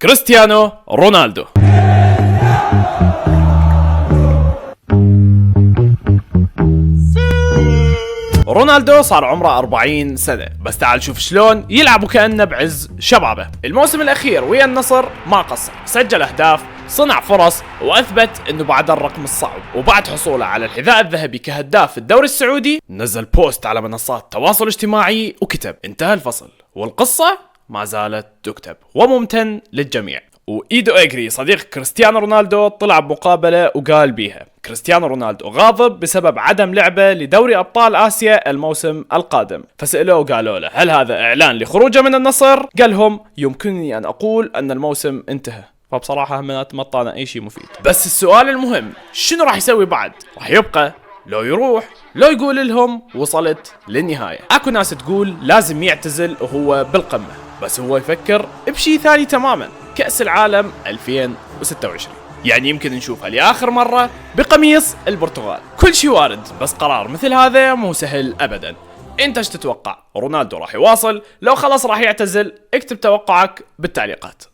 كريستيانو رونالدو. رونالدو صار عمره 40 سنة، بس تعال شوف شلون يلعب وكأنه بعز شبابه. الموسم الأخير ويا النصر ما قصر، سجل أهداف، صنع فرص، وأثبت أنه بعد الرقم الصعب. وبعد حصوله على الحذاء الذهبي كهداف في الدوري السعودي نزل بوست على منصات التواصل الاجتماعي وكتب: انتهى الفصل والقصة ما زالت تكتب وممتن للجميع. وإيدو إيجري صديق كريستيانو رونالدو طلع بمقابلة وقال بيها: كريستيانو رونالدو غاضب بسبب عدم لعبه لدوري أبطال آسيا الموسم القادم. فسألوه وقالوا له: هل هذا إعلان لخروجه من النصر؟ قال لهم: يمكنني أن أقول أن الموسم انتهى. فبصراحة ما طلعنا أي شيء مفيد. بس السؤال المهم، شنو راح يسوي بعد؟ راح يبقى؟ لو يروح؟ لو يقول لهم وصلت للنهاية؟ اكو ناس تقول لازم يعتزل وهو بالقمة، بس هو يفكر بشي ثاني تماما: كأس العالم 2026. يعني يمكن نشوفها لآخر مرة بقميص البرتغال. كل شي وارد، بس قرار مثل هذا مو سهل أبدا. انت ايش تتوقع؟ رونالدو راح يواصل؟ لو خلص راح يعتزل؟ اكتب توقعك بالتعليقات.